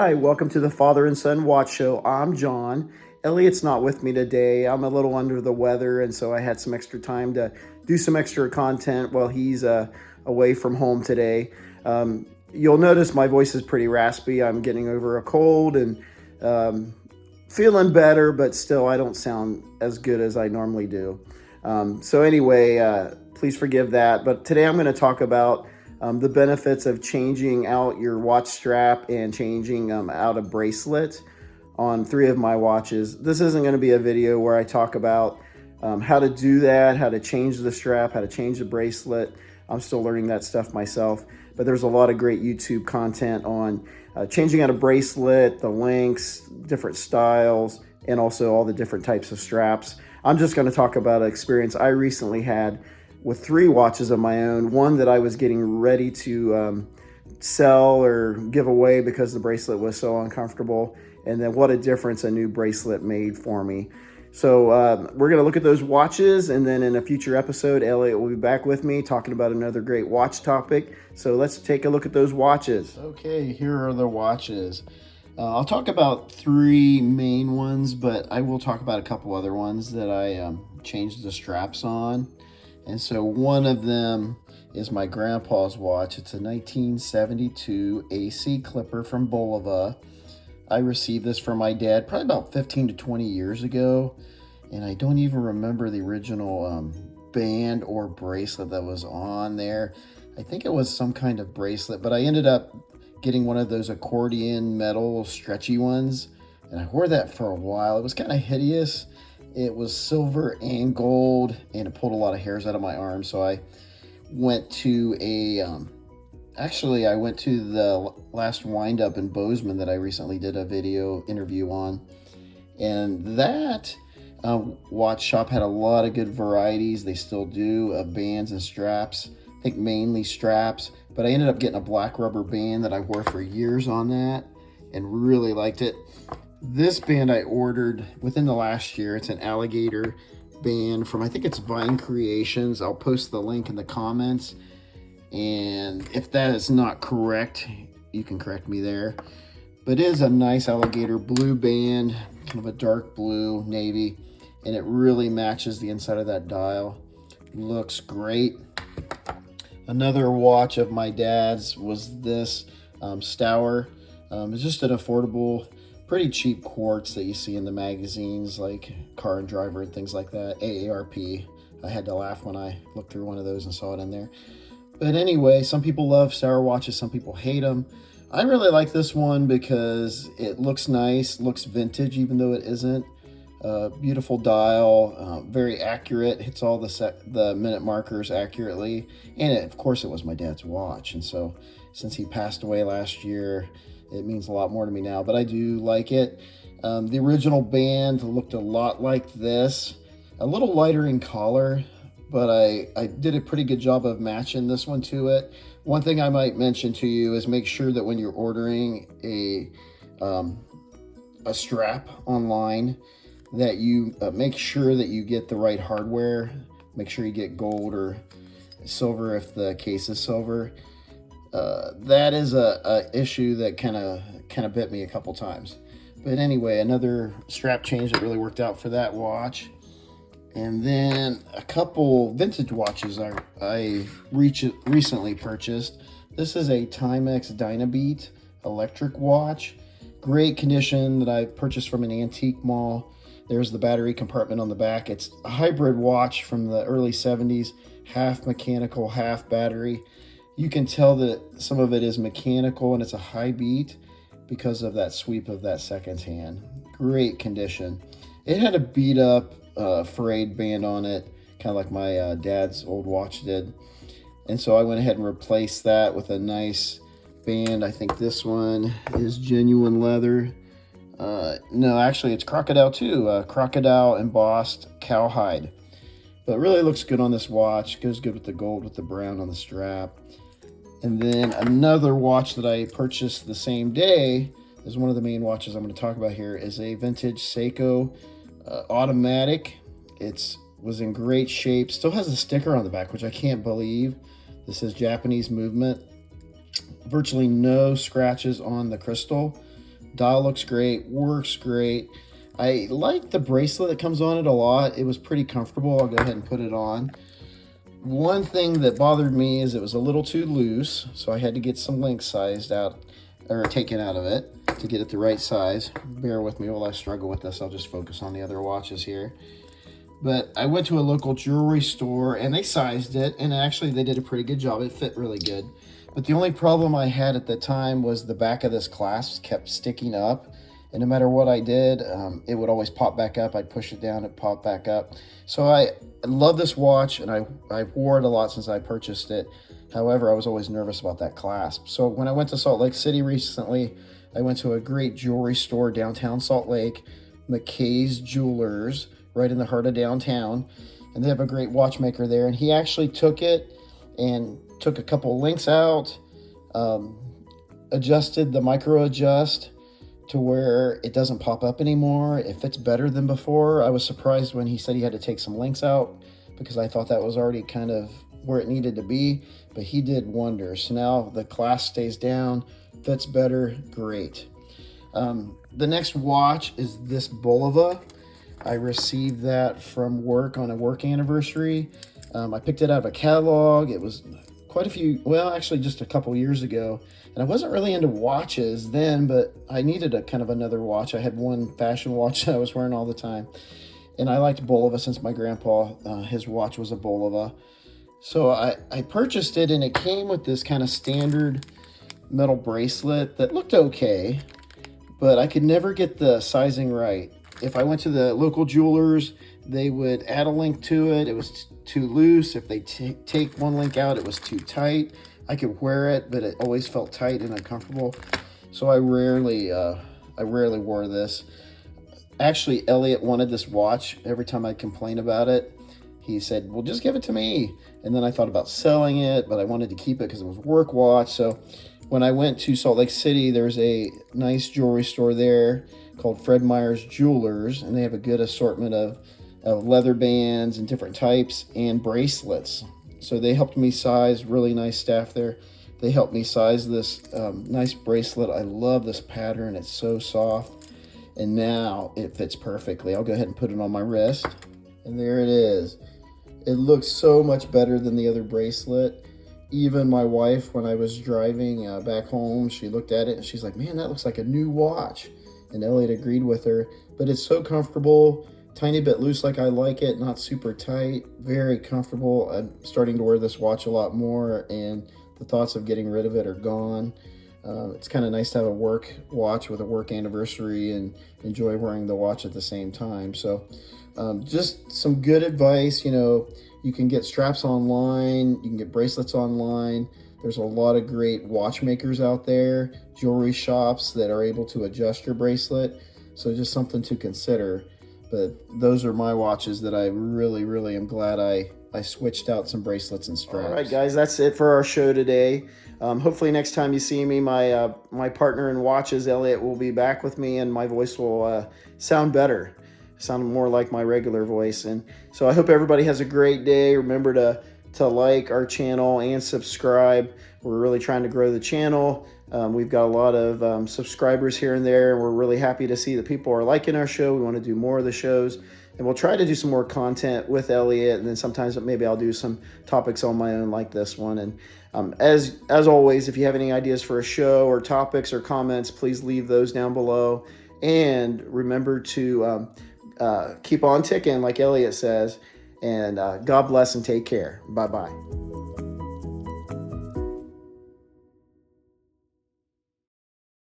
Hi, welcome to the Father and Son Watch Show. I'm John. Elliot's not with me today. I'm a little under the weather, and so I had some extra time to do some extra content while he's away from home today. You'll notice my voice is pretty raspy. I'm getting over a cold and feeling better, but still, I don't sound as good as I normally do. Please forgive that. But today I'm going to talk about the benefits of changing out your watch strap and changing out a bracelet on 3 of my watches. This isn't going to be a video where I talk about how to do that, how to change the strap, how to change the bracelet. I'm still learning that stuff myself, but there's a lot of great YouTube content on changing out a bracelet, the lengths, different styles, and also all the different types of straps. I'm just going to talk about an experience I recently had with 3 watches of my own. One that I was getting ready to sell or give away because the bracelet was so uncomfortable, and then what a difference a new bracelet made for me. So we're going to look at those watches, and then in a future episode, Elliot will be back with me talking about another great watch topic. So let's take a look at those watches. Okay, here are the watches. I'll talk about 3 main ones, but I will talk about a couple other ones that I changed the straps on. And so one of them is my grandpa's watch. It's a 1972 AC clipper from Bulova. I received this from my dad probably about 15 to 20 years ago. And I don't even remember the original band or bracelet that was on there. I think it was some kind of bracelet, but I ended up getting one of those accordion metal stretchy ones. And I wore that for a while. It was kind of hideous. It was silver and gold, and it pulled a lot of hairs out of my arm. So I went to I went to the last wind-up in Bozeman that I recently did a video interview on. And that watch shop had a lot of good varieties. They still do, of bands and straps. I think mainly straps. But I ended up getting a black rubber band that I wore for years on that and really liked it. This band I ordered within the last year. It's an alligator band from, I think it's Vine Creations. I'll post the link in the comments. And if that is not correct, you can correct me there. But it is a nice alligator blue band, kind of a dark blue, navy. And it really matches the inside of that dial. Looks great. Another watch of my dad's was this Stour. It's just an affordable, pretty cheap quartz that you see in the magazines like Car and Driver and things like that. AARP. I had to laugh when I looked through one of those and saw it in there. But anyway, some people love Stour watches, some people hate them. I really like this one because it looks nice, looks vintage even though it isn't. Beautiful dial, very accurate, hits all the minute markers accurately. And of course it was my dad's watch. And so since he passed away last year, it means a lot more to me now, but I do like it. The original band looked a lot like this, a little lighter in color, but I did a pretty good job of matching this one to it. One thing I might mention to you is make sure that when you're ordering a strap online, that you make sure that you get the right hardware. Make sure you get gold or silver if the case is silver. That is a issue that kind of bit me a couple times. But anyway, another strap change that really worked out for that watch. And then a couple vintage watches I recently purchased. This is a Timex Dynabeat electric watch. Great condition that I purchased from an antique mall. There's the battery compartment on the back. It's a hybrid watch from the early 70s, half mechanical, half battery. You can tell that some of it is mechanical and it's a high beat because of that sweep of that seconds hand. Great condition. It had a beat up frayed band on it, kind of like my dad's old watch did. And so I went ahead and replaced that with a nice band. I think this one is genuine leather. No, actually it's crocodile too. Crocodile embossed cowhide. But it really looks good on this watch. Goes good with the gold with the brown on the strap. And then another watch that I purchased the same day is one of the main watches I'm going to talk about here, is a vintage Seiko automatic. It was in great shape. Still has a sticker on the back, which I can't believe. This says Japanese movement. Virtually no scratches on the crystal. Dial looks great, works great. I like the bracelet that comes on it a lot. It was pretty comfortable. I'll go ahead and put it on. One thing that bothered me is it was a little too loose, so I had to get some link sized out, or taken out of it to get it the right size. Bear with me while I struggle with this. I'll just focus on the other watches here. But I went to a local jewelry store and they sized it, and actually they did a pretty good job. It fit really good. But the only problem I had at the time was the back of this clasp kept sticking up. And no matter what I did, it would always pop back up. I'd push it down, it'd pop back up. So I love this watch, and I wore it a lot since I purchased it. However, I was always nervous about that clasp. So when I went to Salt Lake City recently, I went to a great jewelry store downtown Salt Lake, McKay's Jewelers, right in the heart of downtown. And they have a great watchmaker there. And he actually took it and took a couple links out, adjusted the micro adjust to where it doesn't pop up anymore. It fits better than before. I was surprised when he said he had to take some links out because I thought that was already kind of where it needed to be, but he did wonders. So now the clasp stays down, fits better, great. The next watch is this Bulova. I received that from work on a work anniversary. I picked it out of a catalog. It was quite a few, well, actually just a couple years ago. And I wasn't really into watches then, but I needed a kind of another watch. I had one fashion watch that I was wearing all the time. And I liked Bulova since my grandpa, his watch was a Bulova. So I purchased it, and it came with this kind of standard metal bracelet that looked okay, but I could never get the sizing right. If I went to the local jewelers, they would add a link to it. It was too loose. If they take one link out, it was too tight. I could wear it, but it always felt tight and uncomfortable. So I rarely wore this. Actually, Elliot wanted this watch. Every time I complain about it, he said, well, just give it to me. And then I thought about selling it, but I wanted to keep it because it was a work watch. So when I went to Salt Lake City, there's a nice jewelry store there called Fred Meyer's Jewelers, and they have a good assortment of leather bands and different types and bracelets. So they helped me size, really nice staff there. They helped me size this nice bracelet. I love this pattern. It's so soft. And now it fits perfectly. I'll go ahead and put it on my wrist. And there it is. It looks so much better than the other bracelet. Even my wife, when I was driving back home, she looked at it and she's like, man, that looks like a new watch. And Elliot agreed with her. But it's so comfortable. Tiny bit loose like I like it, not super tight, very comfortable. I'm starting to wear this watch a lot more, and the thoughts of getting rid of it are gone. It's kind of nice to have a work watch with a work anniversary and enjoy wearing the watch at the same time. So just some good advice. You know, you can get straps online, you can get bracelets online. There's a lot of great watchmakers out there, jewelry shops that are able to adjust your bracelet. So just something to consider. But those are my watches that I really am glad I switched out some bracelets and straps. All right, guys, that's it for our show today. Hopefully next time you see me, my partner in watches, Elliot, will be back with me, and my voice will sound better, sound more like my regular voice. And so I hope everybody has a great day. Remember to like our channel and subscribe. We're really trying to grow the channel. We've got a lot of subscribers here and there, and we're really happy to see that people are liking our show. We want to do more of the shows, and we'll try to do some more content with Elliot, and then sometimes maybe I'll do some topics on my own like this one. And as always, if you have any ideas for a show or topics or comments, please leave those down below. And remember to keep on ticking, like Elliot says, and God bless and take care. Bye-bye.